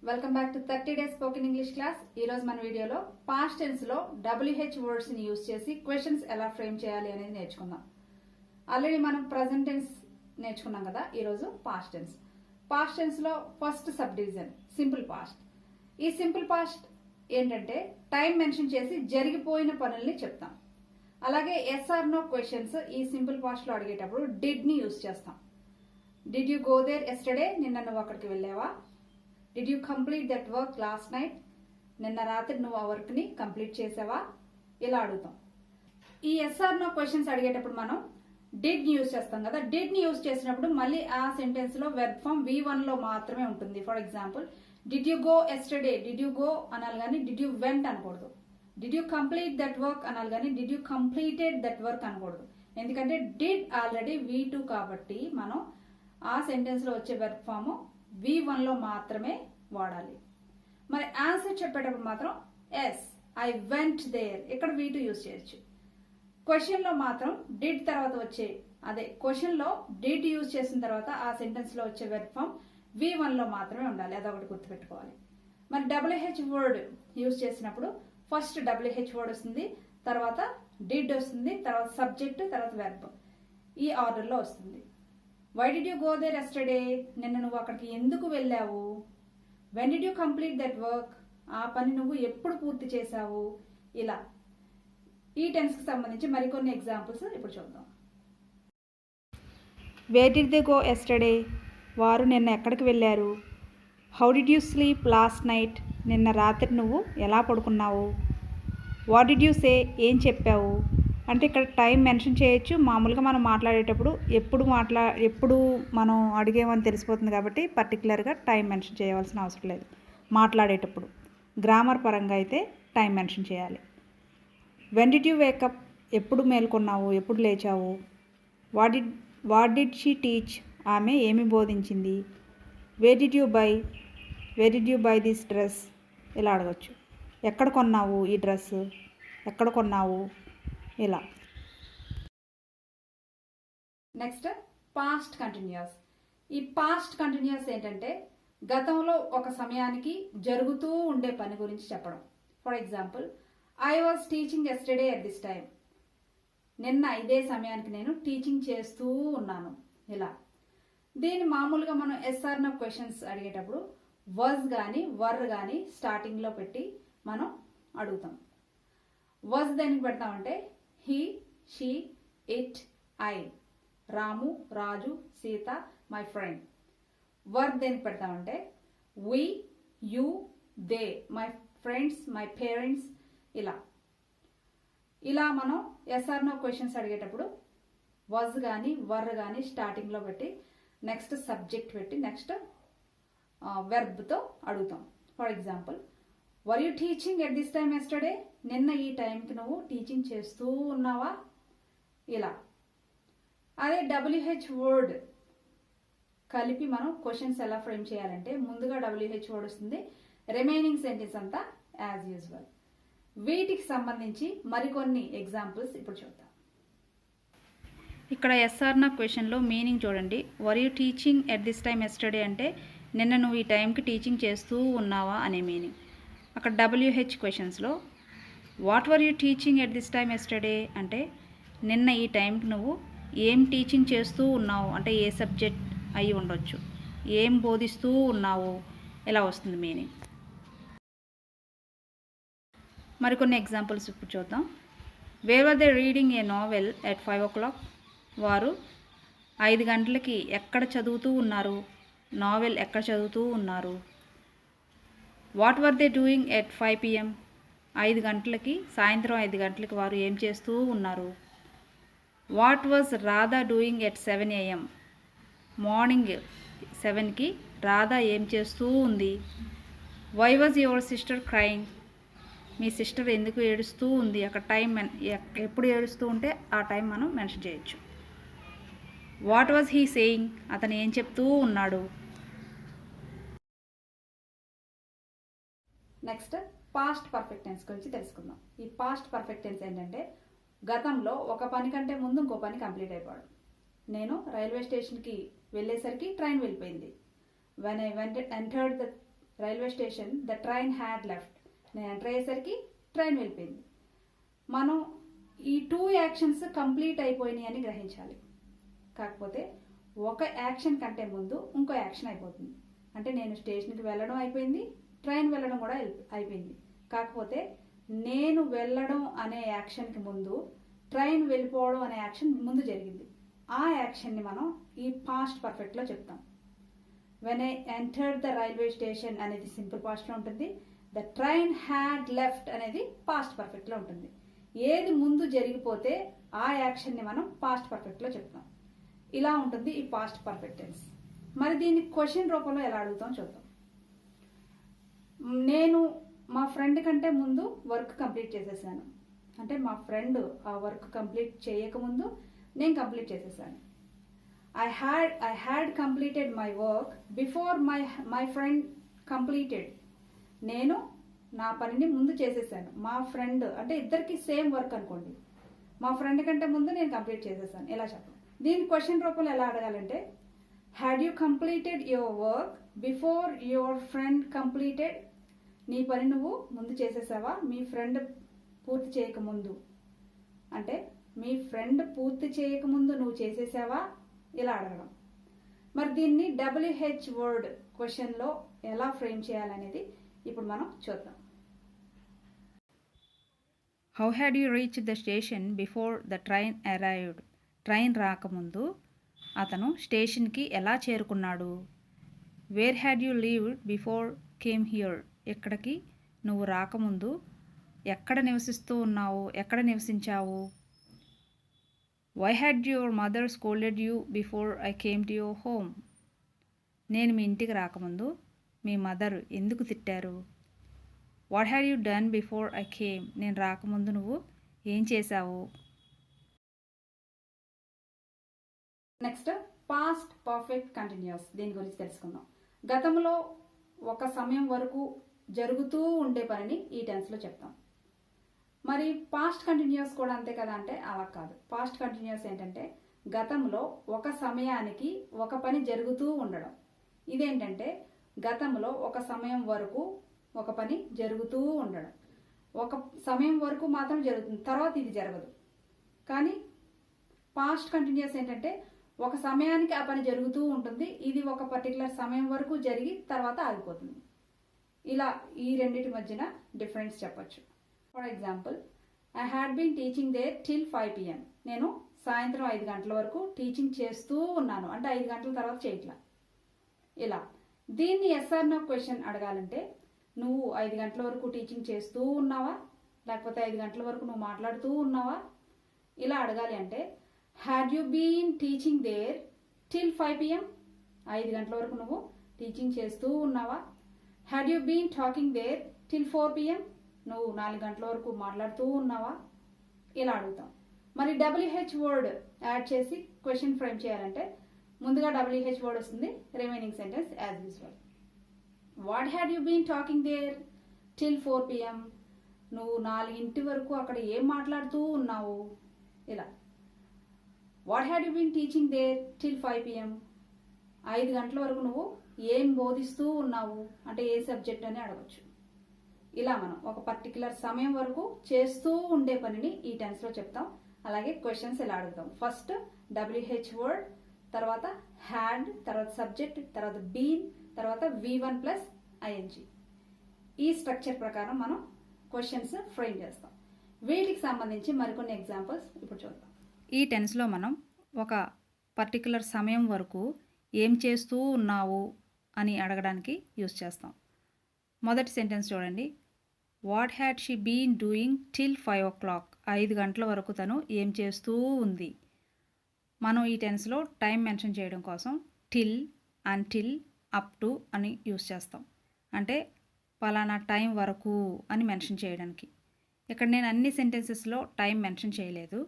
Welcome back to 30 days spoken English class. ఈ రోజు మన వీడియోలో పాస్ట్ టెన్స్ లో WH వర్డ్స్ ని యూజ్ చేసి క్వశ్చన్స్ ఎలా ఫ్రేమ్ చేయాలి అనేది నేర్చుకుందాం. ఆల్రెడీ మనం ప్రెజెంట్ టెన్స్ నేర్చుకున్నాం కదా. ఈ రోజు పాస్ట్ టెన్స్. పాస్ట్ టెన్స్ లో first subdivision simple past. ఈ సింపుల్ పాస్ట్ ఏంటంటే టైం మెన్షన్ చేసి జరిగిపోయిన పనుల్ని చెప్తాం. అలాగే ఎస్ఆర్ నో క్వశ్చన్స్ ఈ సింపుల్ పాస్ట్ లో అడిగేటప్పుడు డిడ్ ని యూజ్ చేస్తాం. Did you go there yesterday? నిన్న నువ్వు అక్కడికి వెళ్ళావా? Did you complete that work last night? నిన్న రాత్రి నువ్వు ఆ వర్క్ ని కంప్లీట్ చేసావా? ఇలా అడుగుతాం. ఈ ఎస్ఆర్ నో క్వశ్చన్స్ అడిగేటప్పుడు మనం డిడ్ ని యూజ్ చేస్తాం కదా. డిడ్ ని యూజ్ చేసినప్పుడు మళ్ళీ ఆ సెంటెన్స్ లో వెర్బ్ ఫామ్ V1 లో మాత్రమే ఉంటుంది. For example, did you go yesterday? Did you go అనాలి కానీ డిడ్ యూ వెంట్ అనకూడదు. Did you complete that work అనాలి కానీ did you completed that work అనకూడదు. ఎందుకంటే డిడ్ ఆల్రెడీ V2 కాబట్టి మనం ఆ సెంటెన్స్ లో వచ్చే వెర్బ్ ఫామ్ V1 లో మాత్రమే వాడాలి. మరి ఆన్సర్ చెప్పేటప్పుడు మాత్రం ఎస్ ఐ వెంట్ దేర్, ఇక్కడ V2 యూజ్ చేయొచ్చు. క్వశ్చన్ లో మాత్రం డిడ్ తర్వాత వచ్చే క్వశ్చన్ లో డిడ్ యూజ్ చేసిన తర్వాత ఆ సెంటెన్స్ లో వచ్చే వెర్బ్ ఫామ్ V1 లో మాత్రమే ఉండాలి. అదొకటి గుర్తుపెట్టుకోవాలి. మరి WH వర్డ్ యూజ్ చేసినప్పుడు ఫస్ట్ WH వర్డ్ వస్తుంది, తర్వాత డిడ్ వస్తుంది, తర్వాత సబ్జెక్ట్, తర్వాత వెర్బ్. ఈ ఆర్డర్ లో వస్తుంది. Why did you go there yesterday? నిన్న నువ్వు అక్కడికి ఎందుకు వెళ్ళావు? When did you complete that work? ఆ పని నువ్వు ఎప్పుడు పూర్తి చేశావు? ఇలా ఈ టెన్స్ కి సంబంధించి మరికొన్ని ఎగ్జాంపుల్స్ ఇప్పుడు చూద్దాం. Where did they go yesterday? వారు నిన్న ఎక్కడికి వెళ్ళారు? How did you sleep last night? నిన్న రాత్రి నువ్వు ఎలా పడుకున్నావు? What did you say? ఏం చెప్పావు? అంటే ఇక్కడ టైం మెన్షన్ చేయొచ్చు. మామూలుగా మనం మాట్లాడేటప్పుడు ఎప్పుడు మనం అడిగేమని తెలిసిపోతుంది కాబట్టి పర్టికులర్గా టైం మెన్షన్ చేయవలసిన అవసరం లేదు. మాట్లాడేటప్పుడు గ్రామర్ పరంగా అయితే టైం మెన్షన్ చేయాలి. When did you wake up? ఎప్పుడు మేల్కొన్నావు? ఎప్పుడు లేచావు? What did she teach? ఆమె ఏమి బోధించింది? Where did you buy this dress? ఇలా అడగచ్చు. ఎక్కడ కొన్నావు ఈ డ్రెస్? ఎక్కడ కొన్నావు? ఇలా. Next past continuous. ఈ పాస్ట్ కంటిన్యూస్ ఏంటంటే గతంలో ఒక సమయానికి జరుగుతూ ఉండే పని గురించి చెప్పడం. For example, I was teaching yesterday at this time. నిన్న ఇదే సమయానికి నేను టీచింగ్ చేస్తూ ఉన్నాను. ఇలా. దీన్ని మామూలుగా మనం ఎస్ఆర్ నో క్వశ్చన్స్ అడిగేటప్పుడు వాజ్ కానీ వర్ కానీ స్టార్టింగ్లో పెట్టి మనం అడుగుతాం. వాజ్ దేనికి పెడతామంటే he, she, it, I. Ramu, Raju, Sita, my friend. Were దేనికి పెడతామంటే we, you, they, my friends, my parents. ఇలా మనం ఎస్ఆర్ నో క్వశ్చన్స్ అడిగేటప్పుడు వాజ్ కానీ వర్ కానీ స్టార్టింగ్లో పెట్టి నెక్స్ట్ సబ్జెక్ట్ పెట్టి నెక్స్ట్ వెర్బ్తో అడుగుతాం. For example, were you teaching at this time yesterday? నిన్న ఈ టైంకి నువ్వు టీచింగ్ చేస్తూ ఉన్నావా? ఇలా. అదే WH వర్డ్ కలిపి మనం క్వశ్చన్స్ ఎలా ఫ్రేమ్ చేయాలంటే ముందుగా WH వర్డ్ వస్తుంది, రిమైనింగ్ సెంటెన్స్ అంతా యాజ్ యూజువల్. వీటికి సంబంధించి మరికొన్ని ఎగ్జాంపుల్స్ ఇప్పుడు చూద్దాం. ఇక్కడ ఎస్ఆర్ నా క్వశ్చన్లో మీనింగ్ చూడండి. వర్ you teaching at this time yesterday అంటే నిన్న నువ్వు ఈ టైంకి టీచింగ్ చేస్తూ ఉన్నావా అనే మీనింగ్. అక్కడ WH క్వశ్చన్స్లో what were you teaching at this time yesterday అంటే నిన్న ఈ టైంకి నువ్వు ఏం టీచింగ్ చేస్తూ ఉన్నావు అంటే ఏ సబ్జెక్ట్ అయి ఉండొచ్చు, ఏం బోధిస్తూ ఉన్నావు, ఇలా వస్తుంది మీనింగ్. మరికొన్ని ఎగ్జాంపుల్స్ ఇప్పుడు చూద్దాం. Where were they reading a novel at 5 o'clock? వారు 5 గంటలకి ఎక్కడ చదువుతూ ఉన్నారు? నావెల్ ఎక్కడ చదువుతూ ఉన్నారు? What were they doing at 5 PM? 5 గంటలకి సాయంత్రం 5 గంటలకి వారు ఏం చేస్తూ ఉన్నారు? What was Radha doing at 7 AM? Morning 7కి రాధా ఏం చేస్తూ ఉంది? Why was your sister crying? మీ సిస్టర్ ఎందుకు ఏడుస్తూ ఉంది? అక్కడ టైం ఎప్పుడు ఏడుస్తూ ఉంటే ఆ టైం మనం మెన్షన్ చేయొచ్చు. What was he saying? అతను ఏం చెప్తూ ఉన్నాడు? నెక్స్ట్ పాస్ట్ పర్ఫెక్ట్ టెన్స్ గురించి తెలుసుకుందాం. ఈ పాస్ట్ పర్ఫెక్ట్ టెన్స్ ఏంటంటే గతంలో ఒక పని కంటే ముందు ఇంకో పని కంప్లీట్ అయిపోవడం. నేను రైల్వే స్టేషన్కి వెళ్ళేసరికి ట్రైన్ వెళ్ళిపోయింది. When I entered the railway station the train had left. నేను ఎంటర్ అయ్యేసరికి ట్రైన్ వెళ్ళిపోయింది. మనం ఈ 2 యాక్షన్స్ కంప్లీట్ అయిపోయినాయి అని గ్రహించాలి. కాకపోతే ఒక యాక్షన్ కంటే ముందు ఇంకో యాక్షన్ అయిపోతుంది. అంటే నేను స్టేషన్కి వెళ్ళడం అయిపోయింది, ట్రైన్ వెళ్ళడం కూడా అయిపోయింది. కాకపోతే నేను వెళ్ళడం అనే యాక్షన్కి ముందు ట్రైన్ వెళ్ళిపోవడం అనే యాక్షన్ ముందు జరిగింది. ఆ యాక్షన్ని మనం ఈ పాస్ట్ పర్ఫెక్ట్లో చెప్తాం. When I entered the railway station అనేది సింపుల్ పాస్ట్లో ఉంటుంది. ద ట్రైన్ హ్యాడ్ లెఫ్ట్ అనేది పాస్ట్ పర్ఫెక్ట్లో ఉంటుంది. ఏది ముందు జరిగిపోతే ఆ యాక్షన్ని మనం పాస్ట్ పర్ఫెక్ట్లో చెప్తాం. ఇలా ఉంటుంది ఈ పాస్ట్ పర్ఫెక్ట్ టెన్స్. మరి దీన్ని క్వశ్చన్ రూపంలో ఎలా అడుగుతాం చూద్దాం. నేను మా ఫ్రెండ్ కంటే ముందు వర్క్ కంప్లీట్ చేసేసాను. అంటే మా ఫ్రెండ్ ఆ వర్క్ కంప్లీట్ చేయకముందు నేను కంప్లీట్ చేసేసాను. I had completed my work before my friend completed. నేను నా పనిని ముందు చేసేసాను. మా ఫ్రెండ్ అంటే ఇద్దరికి సేమ్ వర్క్ అనుకోండి. మా ఫ్రెండ్ కంటే ముందు నేను కంప్లీట్ చేసేసాను. ఇలా చెప్పండి. దీని క్వశ్చన్ రూపంలో ఎలా అడగాలంటే had you completed your work before your friend completed. నీ పని నువ్వు ముందు చేసేసావా మీ ఫ్రెండ్ పూర్తి చేయకముందు. అంటే మీ ఫ్రెండ్ పూర్తి చేయకముందు నువ్వు చేసేసావా, ఇలా అడగడం. మరి దీన్ని WH వర్డ్ క్వశ్చన్లో ఎలా ఫ్రేమ్ చేయాలనేది ఇప్పుడు మనం చూద్దాం. How had you reach the station before the train arrived. Train రాకముందు అతను స్టేషన్కి ఎలా చేరుకున్నాడు. Where had you lived before came here. ఎక్కడికి నువ్వు రాకముందు ఎక్కడ నివసిస్తూ ఉన్నావు, ఎక్కడ నివసించావు. Why had your mother scolded you before I came to your home. నేను మీ ఇంటికి రాకముందు మీ మదర్ ఎందుకు తిట్టారు. What had you done before I came. నేను రాకముందు నువ్వు ఏం చేశావు. Next past perfect continuous. దీని గురించి తెలుసుకుందాం. గతంలో ఒక సమయం వరకు జరుగుతూ ఉండే పనిని ఈ టెన్స్లో చెప్తాం. మరి పాస్ట్ కంటిన్యూస్ కూడా అంతే కదా అంటే అలా కాదు. పాస్ట్ కంటిన్యూస్ ఏంటంటే గతంలో ఒక సమయానికి ఒక పని జరుగుతూ ఉండడం. ఇదేంటంటే గతంలో ఒక సమయం వరకు ఒక పని జరుగుతూ ఉండడం. ఒక సమయం వరకు మాత్రం జరుగుతుంది, తర్వాత ఇది జరగదు. కానీ పాస్ట్ కంటిన్యూస్ ఏంటంటే ఒక సమయానికి ఆ పని జరుగుతూ ఉంటుంది, ఇది ఒక పర్టికులర్ సమయం వరకు జరిగి తర్వాత ఆగిపోతుంది. ఇలా ఈ రెండింటి మధ్యన డిఫరెన్స్ చెప్పచ్చు. For example, I had been teaching there till 5 PM. నేను సాయంత్రం 5 గంటల వరకు టీచింగ్ చేస్తూ ఉన్నాను. అంటే 5 గంటల తర్వాత చేయట్లా. ఇలా దీన్ని ఎస్ఆర్ నో క్వశ్చన్ అడగాలంటే నువ్వు 5 గంటల వరకు టీచింగ్ చేస్తూ ఉన్నావా, లేకపోతే 5 గంటల వరకు నువ్వు మాట్లాడుతూ ఉన్నావా, ఇలా అడగాలి. అంటే had you been teaching there till 5 PM. 5 గంటల వరకు నువ్వు టీచింగ్ చేస్తూ ఉన్నావా. Had you been talking there till 4 PM. నువ్వు 4 గంటల వరకు మాట్లాడుతూ ఉన్నావా, ఇలా అడుగుతాం. మరి WH వర్డ్ యాడ్ చేసి క్వశ్చన్ ఫ్రేమ్ చేయాలంటే ముందుగా WH వర్డ్ వస్తుంది, remaining sentence as usual. What had you been talking there till 4 PM. నువ్వు 4 వరకు అక్కడ ఏం మాట్లాడుతూ ఉన్నావు, ఇలా. What had you been teaching there till 5 PM. 5 గంటల వరకు నువ్వు ఏం బోధిస్తూ ఉన్నావు, అంటే ఏ సబ్జెక్ట్ అని అడగచ్చు. ఇలా మనం ఒక పర్టికులర్ సమయం వరకు చేస్తూ ఉండే పనిని ఈ టెన్స్లో చెప్తాం. అలాగే క్వశ్చన్స్ ఇలా అడుగుతాం. ఫస్ట్ WH వర్డ్, తర్వాత హ్యాడ్, తర్వాత సబ్జెక్ట్, తర్వాత బీన్, తర్వాత V1 ప్లస్ ING. ఈ స్ట్రక్చర్ ప్రకారం మనం క్వశ్చన్స్ ఫ్రేమ్ చేస్తాం. వీటికి సంబంధించి మరికొన్ని ఎగ్జాంపుల్స్ ఇప్పుడు చూద్దాం. ఈ టెన్స్లో మనం ఒక పర్టికులర్ సమయం వరకు ఏం చేస్తూ ఉన్నావు అని అడగడానికి యూజ్ చేస్తాం. మొదటి సెంటెన్స్ చూడండి. What had she been doing till 5 o'clock. 5 గంటల వరకు తను ఏం చేస్తూ ఉంది. మనం ఈ టెన్స్లో టైం మెన్షన్ చేయడం కోసం టిల్, అంటిల్, అప్ టు అని యూజ్ చేస్తాం. అంటే పలానా టైం వరకు అని మెన్షన్ చేయడానికి. ఇక్కడ నేను అన్ని సెంటెన్సెస్లో టైం మెన్షన్ చేయలేదు,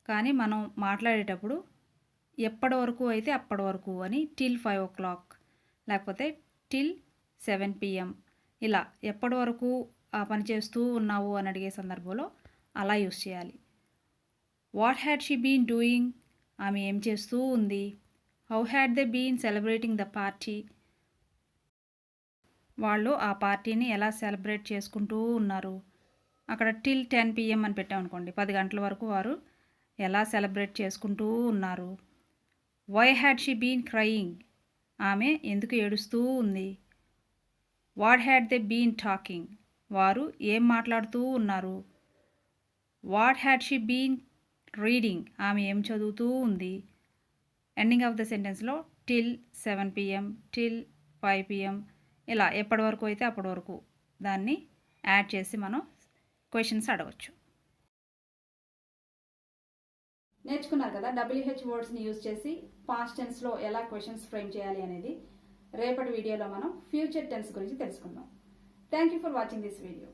కానీ మనం మాట్లాడేటప్పుడు ఎప్పటి వరకు అయితే అప్పటి వరకు అని టిల్ 5 o'clock, లేకపోతే టిల్ 7 PM, ఇలా ఎప్పటి వరకు ఆ పని చేస్తూ ఉన్నావు అని అడిగే సందర్భంలో అలా యూస్ చేయాలి. What had she been doing. ఆమె ఏం చేస్తూ ఉంది. How had they been celebrating the party. వాళ్ళు ఆ పార్టీని ఎలా సెలబ్రేట్ చేసుకుంటూ ఉన్నారు. అక్కడ టిల్ 10 PM అని పెట్టామనుకోండి, 10 గంటల వరకు వారు ఎలా సెలబ్రేట్ చేసుకుంటూ ఉన్నారు. Why had she been crying, ఆమె ఎందుకు ఏడుస్తూ ఉంది. What had they been talking, వారు ఏం మాట్లాడుతూ ఉన్నారు. What had she been reading, ఆమె ఏం చదువుతూ ఉంది. ఎండింగ్ ఆఫ్ ద సెంటెన్స్లో టిల్ 7 PM, టిల్ 5 PM ఇలా ఎప్పటి వరకు అయితే అప్పటి వరకు దాన్ని యాడ్ చేసి మనం క్వశ్చన్స్ అడగచ్చు. నేర్చుకున్నారు కదా WH వర్డ్స్ని యూజ్ చేసి పాస్ట్ టెన్స్లో ఎలా క్వశ్చన్స్ ఫ్రేమ్ చేయాలి అనేది. రేపటి వీడియోలో మనం ఫ్యూచర్ టెన్స్ గురించి తెలుసుకుందాం. Thank you for watching this video.